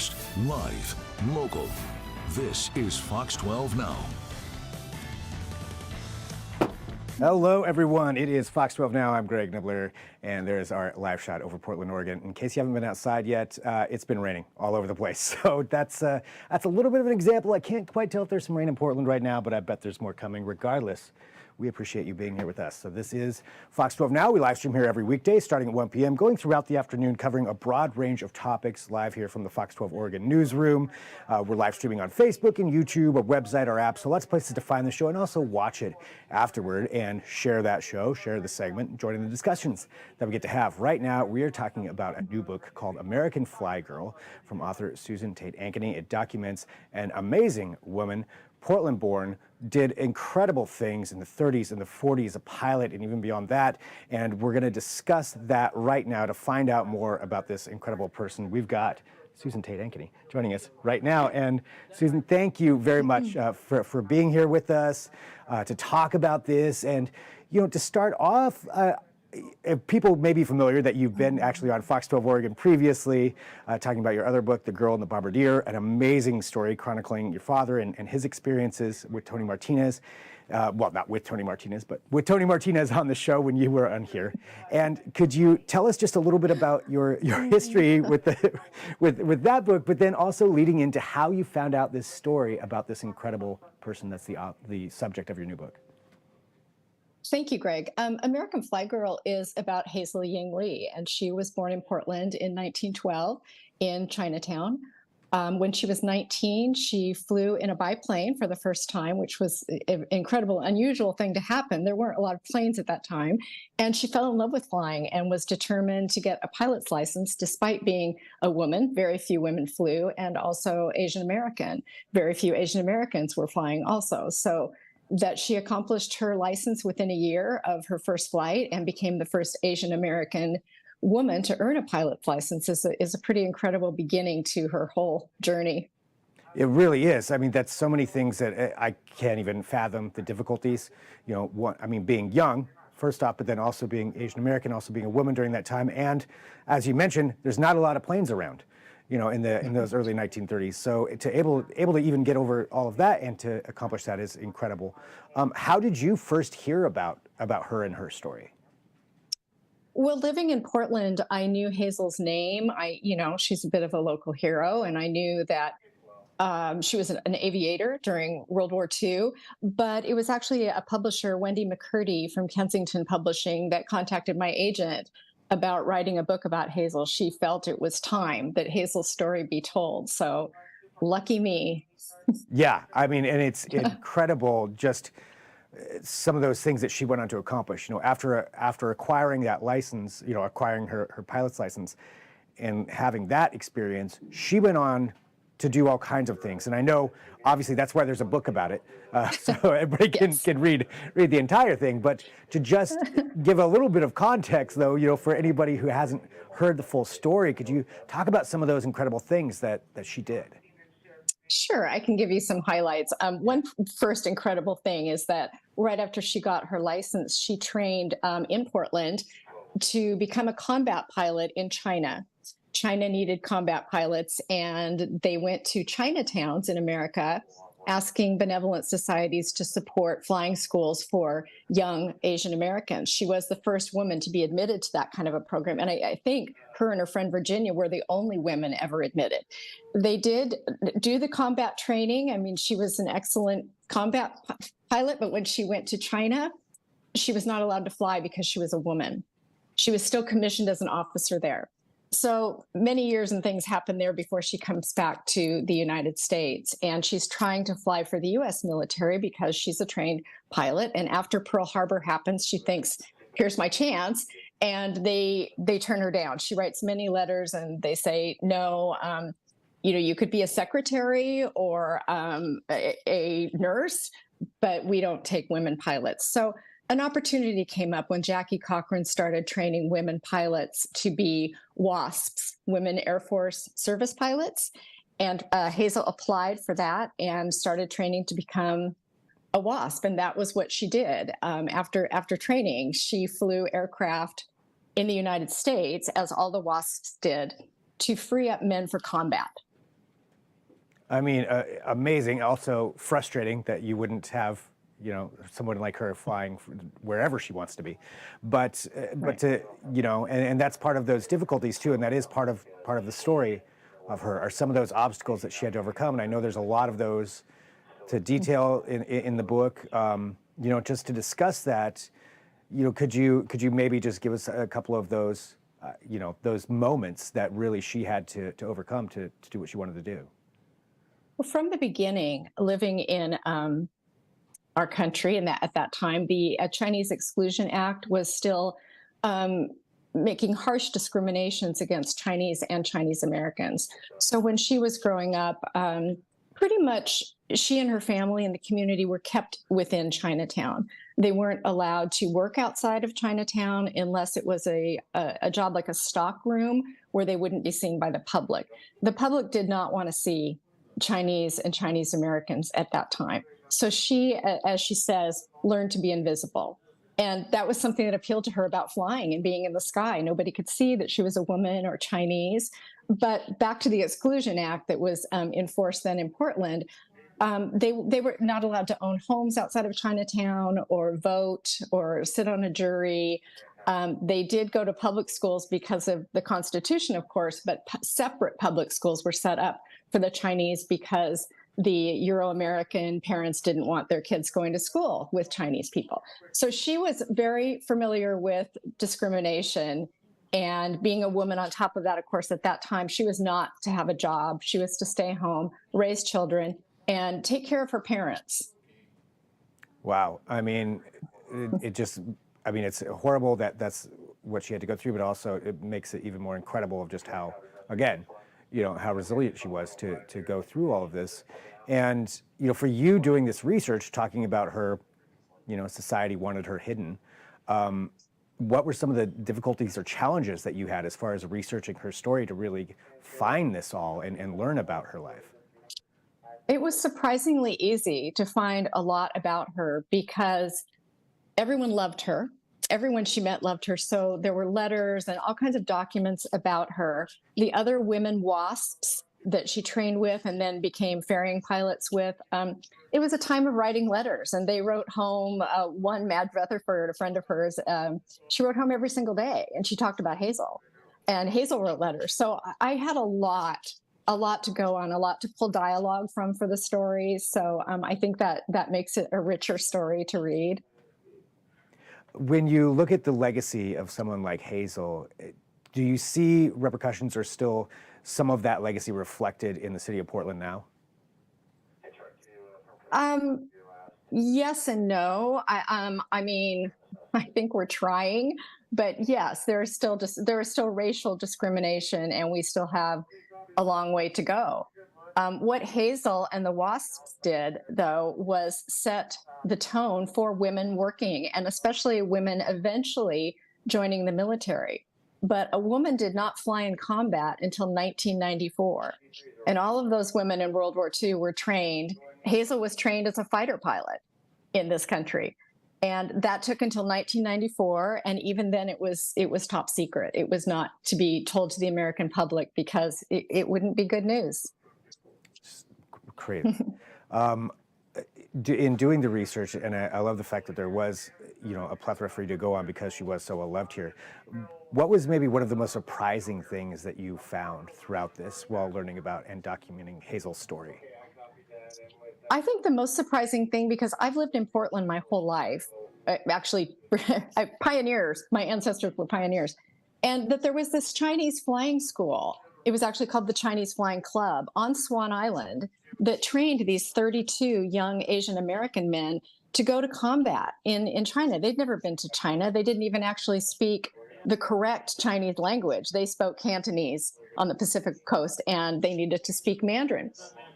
first, live, local. This is Fox 12 Now. Hello, everyone. It is Fox 12 Now. I'm Greg Nibbler, and there's our live shot over Portland, Oregon. In case you haven't been outside yet, it's been raining all over the place. So that's a little bit of an example. I can't quite tell if there's some rain in Portland right now, but I bet there's more coming. Regardless, we appreciate you being here with us. So this is Fox 12 Now. We live stream here every weekday starting at 1 p.m., going throughout the afternoon, covering a broad range of topics live here from the Fox 12 Oregon newsroom. We're live streaming on Facebook and YouTube, our website, our app. So lots of places to find the show and also watch it afterward and share that show, share the segment, join in the discussions that we get to have. Right now, we are talking about a new book called American Flygirl from author Susan Tate Ankeny. It documents an amazing woman, Portland-born, did incredible things in the 30s and the 40s, a pilot, and even beyond that. And we're going to discuss that right now to find out more about this incredible person. We've got Susan Tate Ankeny joining us right now. And Susan, thank you very much for being here with us to talk about this. And, you know, to start off, if people may be familiar that you've been actually on Fox 12 Oregon previously, talking about your other book, The Girl and the Bombardier, an amazing story chronicling your father and his experiences with Tony Martinez. Well, not with Tony Martinez, but with Tony Martinez on the show when you were on here. And could you tell us just a little bit about your history with with that book, but then also leading into how you found out this story about this incredible person that's the subject of your new book? Thank you, Greg. American Flygirl is about Hazel Ying Lee, and she was born in Portland in 1912 in Chinatown. When she was 19, she flew in a biplane for the first time, which was an incredible, unusual thing to happen. There weren't a lot of planes at that time. And she fell in love with flying and was determined to get a pilot's license, despite being a woman. Very few women flew, and also Asian American. Very few Asian Americans were flying also. So that she accomplished her license within a year of her first flight and became the first Asian American woman to earn a pilot's license is a pretty incredible beginning to her whole journey. It really is. I mean, that's so many things that I can't even fathom the difficulties. You know, being young, first off, but then also being Asian American, also being a woman during that time. And as you mentioned, there's not a lot of planes around, you know, in those early 1930s. So to able to even get over all of that and to accomplish that is incredible. How did you first hear about her and her story? Well, living in Portland, I knew Hazel's name. She's a bit of a local hero, and I knew that she was an aviator during World War II. But it was actually a publisher, Wendy McCurdy from Kensington Publishing, that contacted my agent about writing a book about Hazel. She felt it was time that Hazel's story be told. So lucky me. Yeah, I mean, and it's incredible just some of those things that she went on to accomplish. You know, after acquiring that license, you know, acquiring her pilot's license and having that experience, she went on to do all kinds of things. And I know, obviously, that's why there's a book about it, so everybody can read the entire thing. But to just give a little bit of context, though, you know, for anybody who hasn't heard the full story, could you talk about some of those incredible things that she did? Sure, I can give you some highlights. One first incredible thing is that right after she got her license, she trained in Portland to become a combat pilot in China. China needed combat pilots, and they went to Chinatowns in America asking benevolent societies to support flying schools for young Asian Americans. She was the first woman to be admitted to that kind of a program. And I think her and her friend Virginia were the only women ever admitted. They did do the combat training. I mean, she was an excellent combat pilot, but when she went to China, she was not allowed to fly because she was a woman. She was still commissioned as an officer there. So many years and things happen there before she comes back to the United States. And she's trying to fly for the U.S. military because she's a trained pilot. And after Pearl Harbor happens, she thinks, here's my chance. And they turn her down. She writes many letters and they say, no, you could be a secretary or a nurse, but we don't take women pilots. So an opportunity came up when Jackie Cochran started training women pilots to be WASPs, Women Airforce Service Pilots. And Hazel applied for that and started training to become a WASP. And that was what she did. After training, she flew aircraft in the United States, as all the WASPs did, to free up men for combat. I mean, amazing. Also frustrating that you wouldn't have, someone like her flying wherever she wants to be. But to, and that's part of those difficulties too. And that is part of the story of her, are some of those obstacles that she had to overcome. And I know there's a lot of those to detail in the book. Just to discuss that, could you maybe just give us a couple of those, those moments that really she had to overcome to do what she wanted to do? Well, from the beginning, living in our country, and at that time, the Chinese Exclusion Act was still making harsh discriminations against Chinese and Chinese Americans. So when she was growing up, pretty much she and her family and the community were kept within Chinatown. They weren't allowed to work outside of Chinatown unless it was a job like a stock room where they wouldn't be seen by the public. The public did not want to see Chinese and Chinese Americans at that time. So she, as she says, learned to be invisible. And that was something that appealed to her about flying and being in the sky. Nobody could see that she was a woman or Chinese. But back to the Exclusion Act that was in force then in Portland, they were not allowed to own homes outside of Chinatown or vote or sit on a jury. They did go to public schools because of the Constitution, of course, but separate public schools were set up for the Chinese because the Euro-American parents didn't want their kids going to school with Chinese people. So she was very familiar with discrimination, and being a woman on top of that, of course, at that time, she was not to have a job. She was to stay home, raise children, and take care of her parents. Wow. I mean, it's horrible that that's what she had to go through, but also it makes it even more incredible of just how, again, how resilient she was to go through all of this. And, for you doing this research, talking about her, society wanted her hidden, what were some of the difficulties or challenges that you had as far as researching her story to really find this all and learn about her life? It was surprisingly easy to find a lot about her because everyone loved her. Everyone she met loved her. So there were letters and all kinds of documents about her. The other women WASPs that she trained with and then became ferrying pilots with, it was a time of writing letters. And they wrote home. One, Mad Rutherford, a friend of hers, she wrote home every single day. And she talked about Hazel. And Hazel wrote letters. So I had a lot to go on, a lot to pull dialogue from for the stories. So I think that makes it a richer story to read. When you look at the legacy of someone like Hazel, do you see repercussions or still some of that legacy reflected in the city of Portland now? Yes and no. I mean, I think we're trying, but yes, there is still racial discrimination, and we still have a long way to go. What Hazel and the WASPs did, though, was set the tone for women working, and especially women eventually joining the military. But a woman did not fly in combat until 1994. And all of those women in World War II were trained. Hazel was trained as a fighter pilot in this country. And that took until 1994. And even then it was top secret. It was not to be told to the American public because it wouldn't be good news. Creative. In doing the research, and I love the fact that there was, a plethora for you to go on because she was so well loved here. What was maybe one of the most surprising things that you found throughout this while learning about and documenting Hazel's story? I think the most surprising thing, because I've lived in Portland my whole life, actually, pioneers, my ancestors were pioneers, and that there was this Chinese flying school. It was actually called the Chinese Flying Club on Swan Island that trained these 32 young Asian American men to go to combat in China. They'd never been to China. They didn't even actually speak the correct Chinese language. They spoke Cantonese on the Pacific coast, and they needed to speak Mandarin.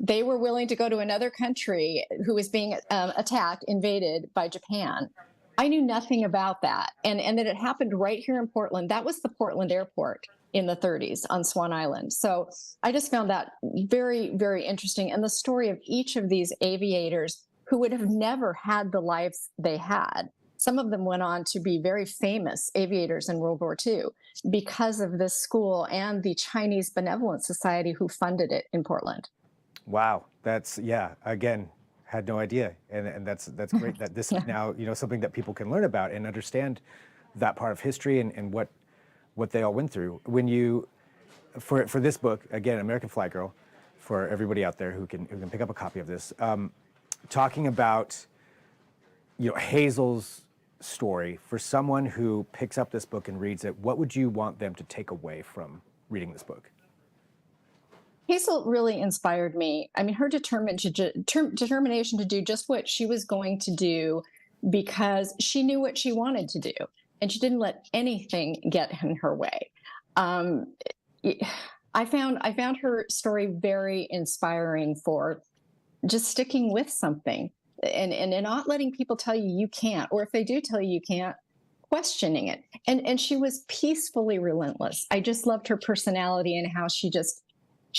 They were willing to go to another country who was being attacked, invaded by Japan. I knew nothing about that. And that it happened right here in Portland. That was the Portland airport in the 30s on Swan Island. So I just found that very, very interesting. And the story of each of these aviators who would have never had the lives they had. Some of them went on to be very famous aviators in World War II because of this school and the Chinese Benevolent Society who funded it in Portland. Wow, that's again, had no idea, and that's great that this is now something that people can learn about and understand that part of history and what they all went through. When you for this book again, American Flygirl, for everybody out there who can pick up a copy of this, talking about Hazel's story, for someone who picks up this book and reads it, what would you want them to take away from reading this book? Hazel really inspired me. I mean, her determination to do just what she was going to do because she knew what she wanted to do, and she didn't let anything get in her way. I found her story very inspiring for just sticking with something and not letting people tell you can't, or if they do tell you can't, questioning it. And she was peacefully relentless. I just loved her personality and how she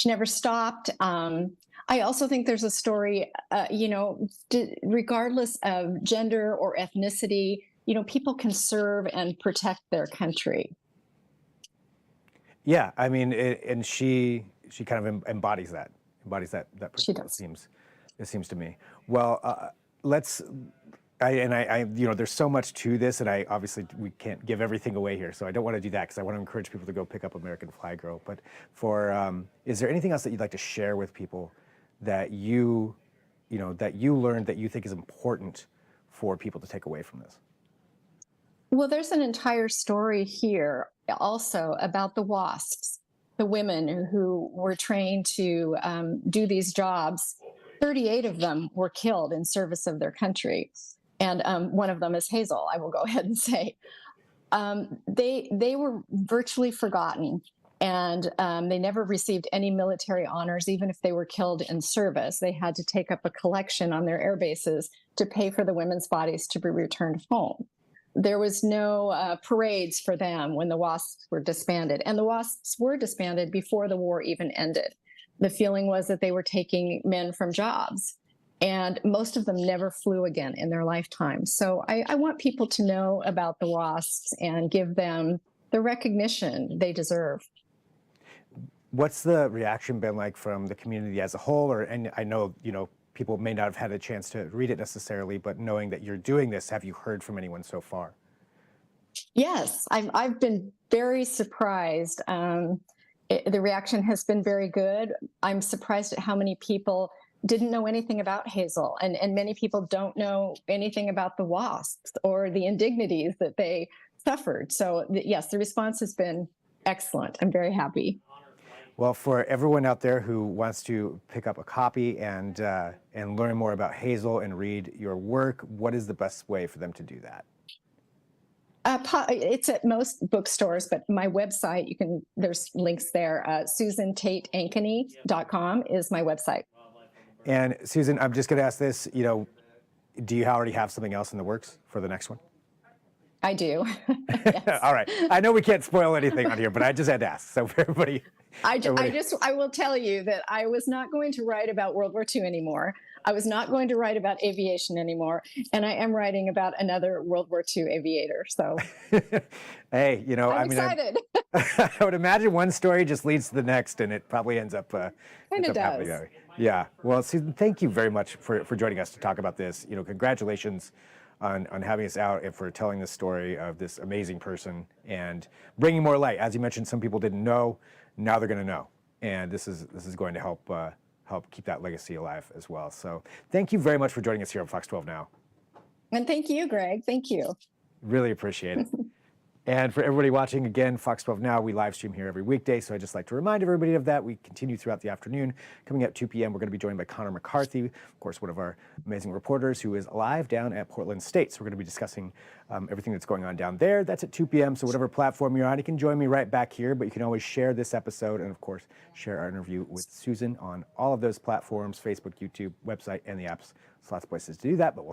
never stopped. I also think there's a story, regardless of gender or ethnicity, people can serve and protect their country. Yeah, I mean, and she kind of embodies that She principle, does. it seems to me. Well, there's so much to this, and we can't give everything away here, so I don't want to do that because I want to encourage people to go pick up American Flygirl. But is there anything else that you'd like to share with people that you learned that you think is important for people to take away from this? Well, there's an entire story here also about the WASPs, the women who were trained to do these jobs. 38 of them were killed in service of their country. And one of them is Hazel, I will go ahead and say. They were virtually forgotten, and they never received any military honors, even if they were killed in service. They had to take up a collection on their air bases to pay for the women's bodies to be returned home. There was no parades for them when the WASPs were disbanded, and the WASPs were disbanded before the war even ended. The feeling was that they were taking men from jobs, and most of them never flew again in their lifetime. So I want people to know about the WASPs and give them the recognition they deserve. What's the reaction been like from the community as a whole? And I know, people may not have had a chance to read it necessarily, but knowing that you're doing this, have you heard from anyone so far? Yes, I've been very surprised. The reaction has been very good. I'm surprised at how many people didn't know anything about Hazel, and many people don't know anything about the WASPs or the indignities that they suffered. So yes, the response has been excellent. I'm very happy. Well, for everyone out there who wants to pick up a copy and learn more about Hazel and read your work, what is the best way for them to do that? It's at most bookstores, but my website, there's links there. SusanTateAnkeny.com is my website. And Susan, I'm just going to ask this, do you already have something else in the works for the next one? I do. Yes. All right. I know we can't spoil anything on here, but I just had to ask. So for everybody. I will tell you that I was not going to write about World War II anymore. I was not going to write about aviation anymore. And I am writing about another World War II aviator. So hey, I'm excited. I would imagine one story just leads to the next, and it probably ends up kind of does. Yeah. Well, Susan, thank you very much for joining us to talk about this. Congratulations on having us out and for telling the story of this amazing person and bringing more light. As you mentioned, some people didn't know. Now they're going to know, and this is going to help keep that legacy alive as well. So thank you very much for joining us here on Fox 12 Now. And thank you, Greg. Thank you. Really appreciate it. And for everybody watching, again, Fox 12 Now, we live stream here every weekday. So I'd just like to remind everybody of that. We continue throughout the afternoon. Coming at 2 p.m., we're going to be joined by Connor McCarthy, of course, one of our amazing reporters who is live down at Portland State. So we're going to be discussing everything that's going on down there. That's at 2 p.m. So whatever platform you're on, you can join me right back here. But you can always share this episode and, of course, share our interview with Susan on all of those platforms, Facebook, YouTube, website, and the apps. There's lots of places to do that. But we'll